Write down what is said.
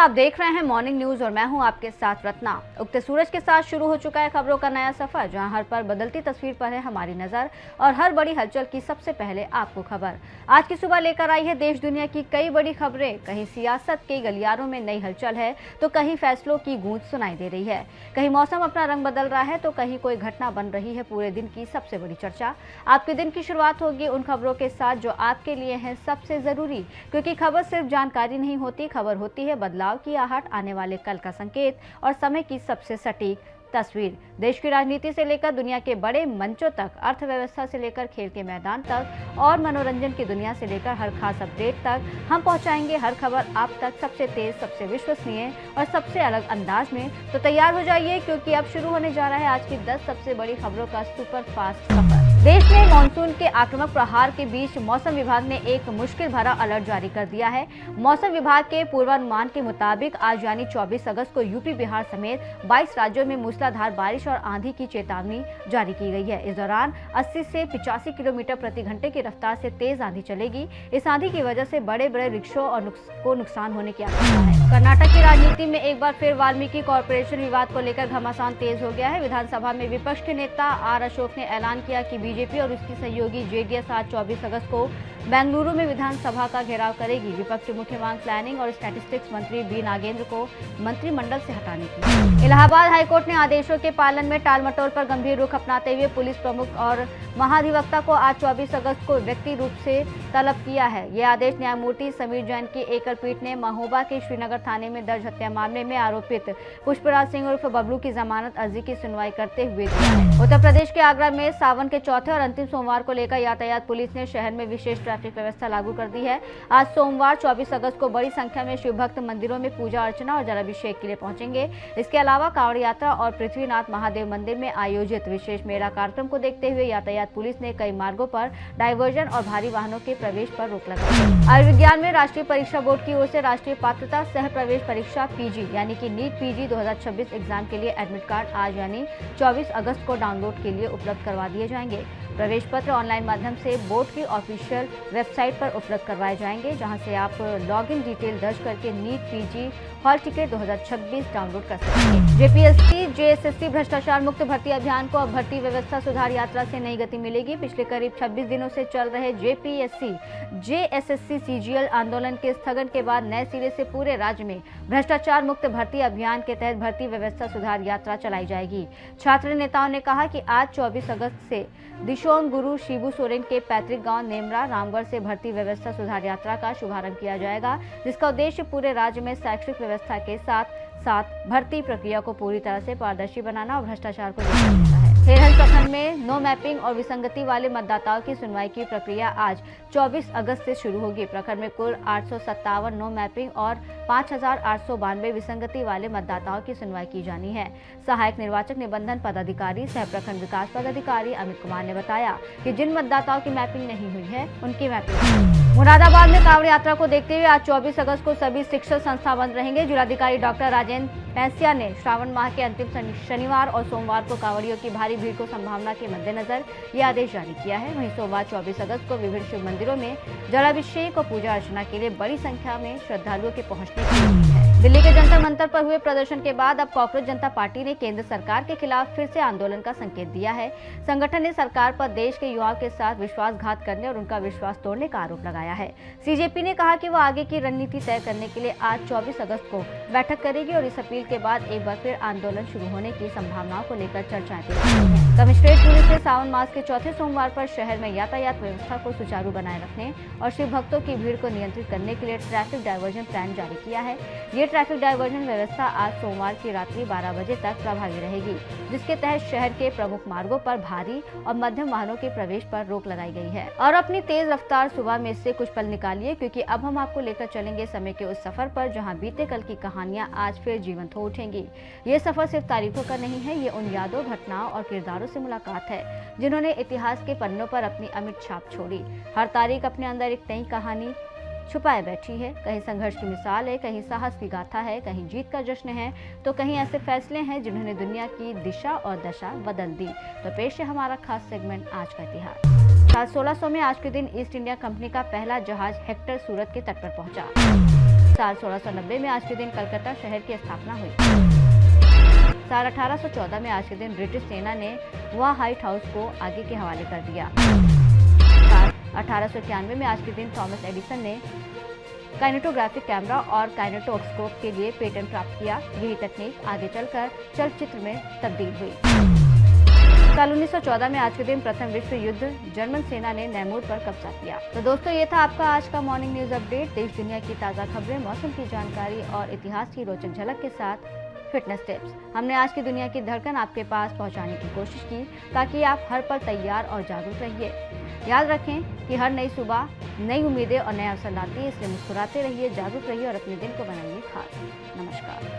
आप देख रहे हैं मॉर्निंग न्यूज और मैं हूं आपके साथ रत्ना। उगते सूरज के साथ शुरू हो चुका है खबरों का नया सफर, जहां हर पर बदलती तस्वीर पर है हमारी नजर और हर बड़ी हलचल की सबसे पहले आपको खबर। आज की सुबह लेकर आई है देश दुनिया की कई बड़ी खबरें। कहीं सियासत के गलियारों में नई हलचल है तो कहीं फैसलों की गूंज सुनाई दे रही है। कहीं मौसम अपना रंग बदल रहा है तो कहीं कोई घटना बन रही है पूरे दिन की सबसे बड़ी चर्चा। आपके दिन की शुरुआत होगी उन खबरों के साथ जो आपके लिए हैं सबसे जरूरी, क्योंकि खबर सिर्फ जानकारी नहीं होती, खबर होती है बदलाव की आहट, आने वाले कल का संकेत और समय की सबसे सटीक तस्वीर। देश की राजनीति से लेकर दुनिया के बड़े मंचों तक, अर्थव्यवस्था से लेकर खेल के मैदान तक और मनोरंजन की दुनिया से लेकर हर खास अपडेट तक हम पहुंचाएंगे हर खबर आप तक सबसे तेज, सबसे विश्वसनीय और सबसे अलग अंदाज में। तो तैयार हो जाइए, क्योंकि अब शुरू होने जा रहा है आज की 10 सबसे बड़ी खबरों का सुपर फास्ट सफर। देश में मानसून के आक्रामक प्रहार के बीच मौसम विभाग ने एक मुश्किल भरा अलर्ट जारी कर दिया है। मौसम विभाग के पूर्वानुमान के मुताबिक आज यानी 24 अगस्त को यूपी, बिहार समेत 22 राज्यों में मूसलाधार बारिश और आंधी की चेतावनी जारी की गई है। इस दौरान 80 से 85 किलोमीटर प्रति घंटे की रफ्तार से तेज आंधी चलेगी। इस आंधी की वजह से बड़े बड़े रिक्शों को नुकसान होने की आशंका है। कर्नाटक की राजनीति में एक बार फिर वाल्मीकि कॉर्पोरेशन विवाद को लेकर घमासान तेज हो गया है। विधानसभा में विपक्ष के नेता आर अशोक ने ऐलान किया कि बीजेपी और उसकी सहयोगी जेडीएस आज 24 अगस्त को बेंगलुरु में विधानसभा का घेराव करेगी। विपक्ष की मुख्य मांग प्लानिंग और स्टैटिस्टिक्स मंत्री बी नागेंद्र को मंत्रिमंडल से हटाने की। इलाहाबाद हाईकोर्ट ने आदेशों के पालन में टालमटोल पर गंभीर रुख अपनाते हुए पुलिस प्रमुख और महाधिवक्ता को आज 24 अगस्त को व्यक्ति रूप से तलब किया है। ये आदेश न्यायमूर्ति समीर जैन की एकल पीठ ने महोबा के श्रीनगर थाने में दर्ज हत्या मामले में आरोपित पुष्पराज सिंह उर्फ बबलू की जमानत अर्जी की सुनवाई करते हुए दिया है। उत्तर प्रदेश के आगरा में सावन के चौथे और अंतिम सोमवार को लेकर यातायात पुलिस ने शहर में विशेष ट्रैफिक व्यवस्था लागू कर दी है। आज सोमवार 24 अगस्त को बड़ी संख्या में शिव भक्त मंदिरों में पूजा अर्चना और जलाभिषेक के लिए पहुंचेंगे। इसके अलावा कांवड़ यात्रा और पृथ्वीनाथ महादेव मंदिर में आयोजित विशेष मेला कार्यक्रम को देखते हुए यातायात पुलिस ने कई मार्गों पर डायवर्जन और भारी वाहनों के प्रवेश पर रोक लगाई है। आयुर्विज्ञान में राष्ट्रीय परीक्षा बोर्ड की ओर से राष्ट्रीय पात्रता सह प्रवेश परीक्षा पीजी यानी कि नीट पीजी 2026 एग्जाम के लिए एडमिट कार्ड आज यानी 24 अगस्त को डाउनलोड के लिए उपलब्ध करवा दिए जाएंगे। प्रवेश पत्र ऑनलाइन माध्यम से बोर्ड की ऑफिशियल वेबसाइट पर उपलब्ध करवाए जाएंगे, जहां से आप लॉगिन डिटेल दर्ज करके NEET PG hall ticket 2026 download कर सकेंगे। जेपीएससी जेएसएससी भ्रष्टाचार मुक्त भर्ती अभियान को अब भर्ती व्यवस्था सुधार यात्रा से नई गति मिलेगी। पिछले करीब 26 दिनों से चल रहे जेपीएससी जेएसएससी सीजीएल आंदोलन के स्थगन के बाद नए सिरे से पूरे राज्य में भ्रष्टाचार मुक्त भर्ती अभियान के तहत भर्ती व्यवस्था सुधार यात्रा चलाई जाएगी। छात्र नेताओं ने कहा कि आज 24 अगस्त से दिशोम गुरु शिबू सोरेन के पैतृक गांव नेमरा रामगढ़ से भर्ती व्यवस्था सुधार यात्रा का शुभारंभ किया जाएगा, जिसका उद्देश्य पूरे राज्य में शैक्षिक व्यवस्था के साथ साथ भर्ती प्रक्रिया को पूरी तरह से पारदर्शी बनाना और भ्रष्टाचार को रोकना है। खेरहल प्रखंड में नो मैपिंग और विसंगति वाले मतदाताओं की सुनवाई की प्रक्रिया आज 24 अगस्त से शुरू होगी। प्रखंड में कुल 857 नो मैपिंग और 5892 विसंगति वाले मतदाताओं की सुनवाई की जानी है। सहायक निर्वाचक निबंधन पदाधिकारी सह प्रखंड विकास पदाधिकारी अमित कुमार ने बताया कि जिन मतदाताओं की मैपिंग नहीं हुई है उनकी मैपिंग। मुरादाबाद में कांवड़ यात्रा को देखते हुए आज 24 अगस्त को सभी शिक्षण संस्थान बंद रहेंगे। जिलाधिकारी डॉक्टर राजेंद्र पैसिया ने श्रावण माह के अंतिम शनिवार और सोमवार को कांवड़ियों की भारी भीड़ को संभावना के मद्देनजर ये आदेश जारी किया है। वहीं सोमवार 24 अगस्त को विभिन्न शिव मंदिरों में जलाभिषेक और पूजा अर्चना के लिए बड़ी संख्या में श्रद्धालुओं के पहुंचने की उम्मीद है। दिल्ली के जंतर मंतर पर हुए प्रदर्शन के बाद अब कॉकरोच जनता पार्टी ने केंद्र सरकार के खिलाफ फिर से आंदोलन का संकेत दिया है। संगठन ने सरकार पर देश के युवाओं के साथ विश्वासघात करने और उनका विश्वास तोड़ने का आरोप लगाया है। सीजेपी ने कहा कि वो आगे की रणनीति तय करने के लिए आज 24 अगस्त को बैठक करेगी और इस अपील के बाद एक बार फिर आंदोलन शुरू होने की संभावनाओं को लेकर चर्चाएं तेज हो रही हैं। कमिश्नरेट पुलिस ने सावन मास के चौथे सोमवार पर शहर में यातायात व्यवस्था को सुचारू बनाए रखने और शिव भक्तों की भीड़ को नियंत्रित करने के लिए ट्रैफिक डायवर्जन प्लान जारी किया है। ये ट्रैफिक डायवर्जन व्यवस्था आज सोमवार की रात्रि 12 बजे तक प्रभावी रहेगी, जिसके तहत शहर के प्रमुख मार्गों पर भारी और मध्यम वाहनों के प्रवेश पर रोक लगाई गई है। और अपनी तेज रफ्तार सुबह में से कुछ पल निकालिए, क्योंकि अब हम आपको लेकर चलेंगे समय के उस सफर पर जहां बीते कल की कहानियां आज फिर जीवंत हो उठेंगी। ये सफर सिर्फ तारीखों का नहीं है, ये उन यादों, घटनाओं और किरदारों से मुलाकात है जिन्होंने इतिहास के पन्नों पर अपनी अमिट छाप छोड़ी। हर तारीख अपने अंदर एक नई कहानी छुपाए बैठी है। कहीं संघर्ष की मिसाल है, कहीं साहस की गाथा है, कहीं जीत का जश्न है, तो कहीं ऐसे फैसले हैं जिन्होंने दुनिया की दिशा और दशा बदल दी। तो पेश है हमारा खास सेगमेंट आज का इतिहास। साल 1600 में आज के दिन ईस्ट इंडिया कंपनी का पहला जहाज हेक्टर सूरत के तट पर पहुंचा। साल 1690 में आज के दिन कलकत्ता शहर की स्थापना हुई। साल 1814 में आज के दिन ब्रिटिश सेना ने व्हाइट हाउस को आगे के हवाले कर दिया। साल 1891 में आज के दिन थॉमस एडिसन ने काइनेटोग्राफिक कैमरा और काइनेटोस्कोप के लिए पेटेंट प्राप्त किया। यही तकनीक आगे चलकर चलचित्र में तब्दील हुई। साल 1914 में आज के दिन प्रथम विश्व युद्ध जर्मन सेना ने नैमूर पर कब्जा किया। तो दोस्तों, ये था आपका आज का मॉर्निंग न्यूज अपडेट। देश दुनिया की ताज़ा खबरें, मौसम की जानकारी और इतिहास की रोचक झलक के साथ फिटनेस टिप्स। हमने आज की दुनिया की धड़कन आपके पास पहुंचाने की कोशिश की ताकि आप हर पल तैयार और जागरूक रहिए। याद रखें कि हर नई सुबह नई उम्मीदें और नए अवसर लाती है, इसलिए मुस्कुराते रहिए, जागरूक रहिए और अपने दिन को बनाइए खास। नमस्कार।